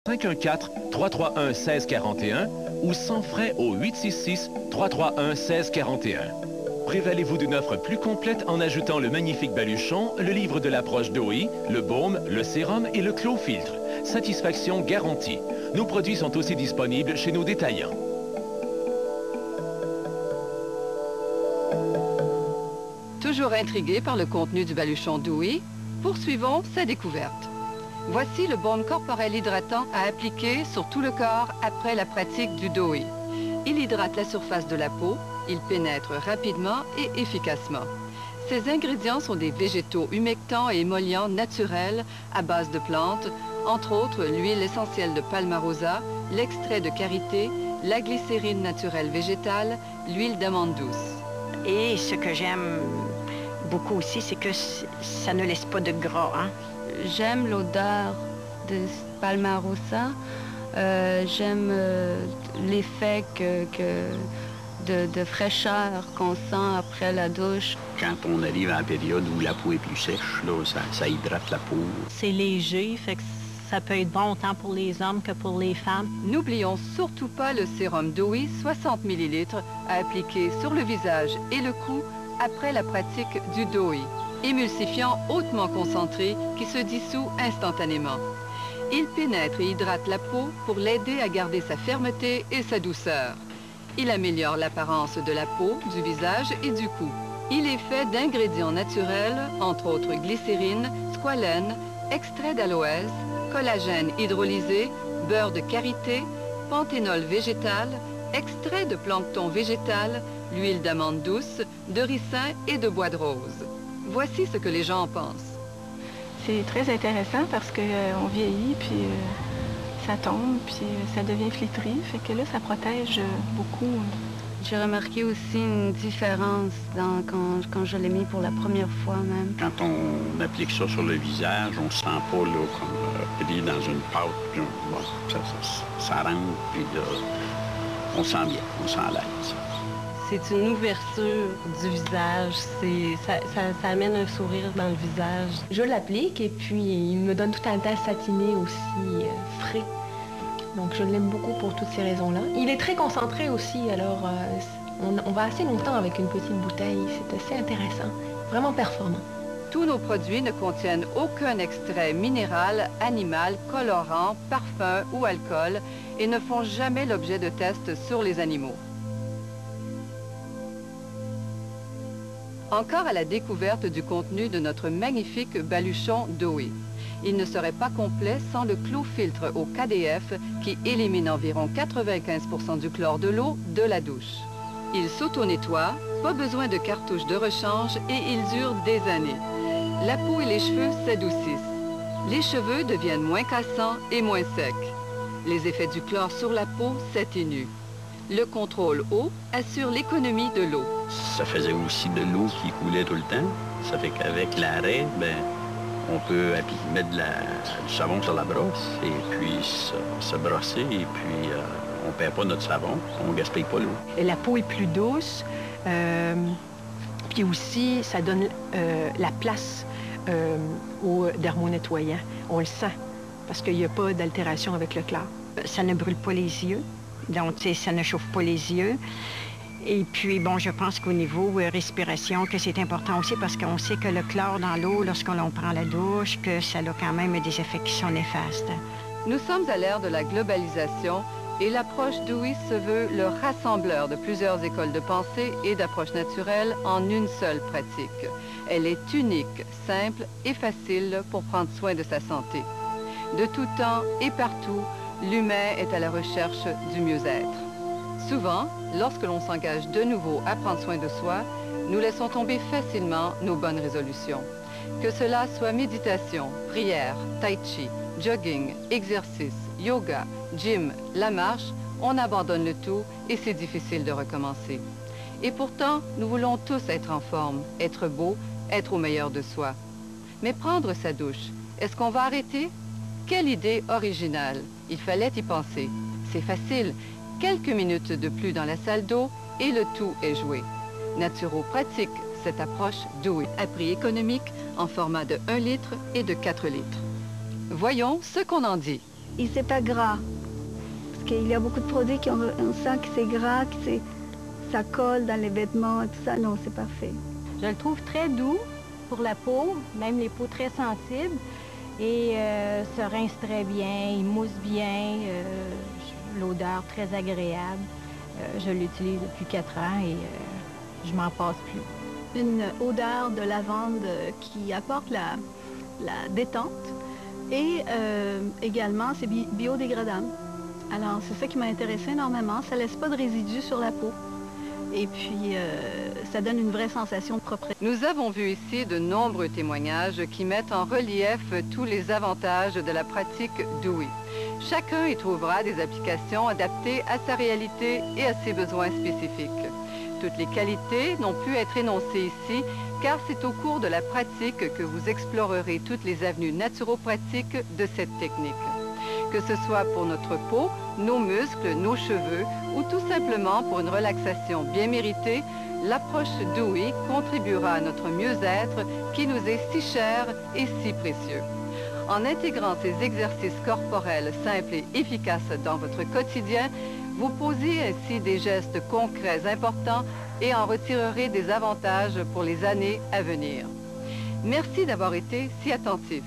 514-331-1641 ou sans frais au 866-331-1641. Prévalez-vous d'une offre plus complète en ajoutant le magnifique baluchon, le livre de l'approche d'OI, le baume, le sérum et le Clo-Filtre. Satisfaction garantie. Nos produits sont aussi disponibles chez nos détaillants. Toujours intrigué par le contenu du baluchon d'OI, poursuivons sa découverte. Voici le baume corporel hydratant à appliquer sur tout le corps après la pratique du DOI. Il hydrate la surface de la peau, il pénètre rapidement et efficacement. Ces ingrédients sont des végétaux humectants et émollients naturels à base de plantes, entre autres l'huile essentielle de palmarosa, l'extrait de karité, la glycérine naturelle végétale, l'huile d'amande douce. Et ce que j'aime beaucoup aussi, c'est que ça ne laisse pas de gras, hein? J'aime l'odeur de palmarosa. J'aime l'effet de fraîcheur qu'on sent après la douche. Quand on arrive à la période où la peau est plus sèche, là, ça hydrate la peau. C'est léger, fait que ça peut être bon autant pour les hommes que pour les femmes. N'oublions surtout pas le sérum d'OI 60 ml à appliquer sur le visage et le cou après la pratique du DOI. Émulsifiant hautement concentré qui se dissout instantanément. Il pénètre et hydrate la peau pour l'aider à garder sa fermeté et sa douceur. Il améliore l'apparence de la peau, du visage et du cou. Il est fait d'ingrédients naturels, entre autres glycérine, squalène, extrait d'aloès, collagène hydrolysé, beurre de karité, panthénol végétal, extrait de plancton végétal, l'huile d'amande douce, de ricin et de bois de rose. Voici ce que les gens en pensent. C'est très intéressant parce qu'on vieillit, puis ça tombe, puis ça devient flétri. Fait que là, ça protège beaucoup. J'ai remarqué aussi une différence quand je l'ai mis pour la première fois même. Quand on applique ça sur le visage, on ne se sent pas là, comme pris dans une pâte. Puis bon, ça rentre, puis là, on sent bien, on sent à l'aise. C'est une ouverture du visage, ça amène un sourire dans le visage. Je l'applique et puis il me donne tout un teint satiné aussi, frais. Donc je l'aime beaucoup pour toutes ces raisons-là. Il est très concentré aussi, alors on va assez longtemps avec une petite bouteille. C'est assez intéressant, vraiment performant. Tous nos produits ne contiennent aucun extrait minéral, animal, colorant, parfum ou alcool et ne font jamais l'objet de tests sur les animaux. Encore à la découverte du contenu de notre magnifique baluchon d'OI. Il ne serait pas complet sans le Clo-Filtre au KDF qui élimine environ 95% du chlore de l'eau de la douche. Il s'auto-nettoie, pas besoin de cartouches de rechange et il dure des années. La peau et les cheveux s'adoucissent. Les cheveux deviennent moins cassants et moins secs. Les effets du chlore sur la peau s'atténuent. Le contrôle eau assure l'économie de l'eau. Ça faisait aussi de l'eau qui coulait tout le temps. Ça fait qu'avec l'arrêt, on peut mettre du savon sur la brosse et puis se brosser et puis on ne perd pas notre savon, on ne gaspille pas l'eau. La peau est plus douce, puis aussi ça donne la place au dermonettoyant. On le sent parce qu'il n'y a pas d'altération avec le chlore. Ça ne brûle pas les yeux, donc ça ne chauffe pas les yeux. Et puis, bon, je pense qu'au niveau respiration, que c'est important aussi parce qu'on sait que le chlore dans l'eau, lorsqu'on prend la douche, que ça a quand même des effets qui sont néfastes. Nous sommes à l'ère de la globalisation et l'approche d'OI se veut le rassembleur de plusieurs écoles de pensée et d'approches naturelles en une seule pratique. Elle est unique, simple et facile pour prendre soin de sa santé. De tout temps et partout, l'humain est à la recherche du mieux-être. Souvent, lorsque l'on s'engage de nouveau à prendre soin de soi, nous laissons tomber facilement nos bonnes résolutions. Que cela soit méditation, prière, tai chi, jogging, exercice, yoga, gym, la marche, on abandonne le tout et c'est difficile de recommencer. Et pourtant, nous voulons tous être en forme, être beau, être au meilleur de soi. Mais prendre sa douche, est-ce qu'on va arrêter? Quelle idée originale! Il fallait y penser. C'est facile. Quelques minutes de plus dans la salle d'eau et le tout est joué. Naturo pratique cette approche d'OI à prix économique en format de 1 litre et de 4 litres. Voyons ce qu'on en dit. et c'est pas gras. Parce qu'il y a beaucoup de produits qui on sent que c'est gras, que ça colle dans les vêtements et tout ça. Non, c'est parfait. Je le trouve très doux pour la peau, même les peaux très sensibles. Et se rince très bien, il mousse bien, l'odeur très agréable. Je l'utilise depuis 4 ans et je m'en passe plus. Une odeur de lavande qui apporte la détente et également c'est biodégradable. Alors c'est ça qui m'a intéressée énormément, ça ne laisse pas de résidus sur la peau. Et puis, ça donne une vraie sensation de propreté. Nous avons vu ici de nombreux témoignages qui mettent en relief tous les avantages de la pratique Dewey. Chacun y trouvera des applications adaptées à sa réalité et à ses besoins spécifiques. Toutes les qualités n'ont pu être énoncées ici, car c'est au cours de la pratique que vous explorerez toutes les avenues naturopratiques de cette technique. Que ce soit pour notre peau, nos muscles, nos cheveux ou tout simplement pour une relaxation bien méritée, l'approche Dewey contribuera à notre mieux-être qui nous est si cher et si précieux. En intégrant ces exercices corporels simples et efficaces dans votre quotidien, vous posez ainsi des gestes concrets importants et en retirerez des avantages pour les années à venir. Merci d'avoir été si attentifs.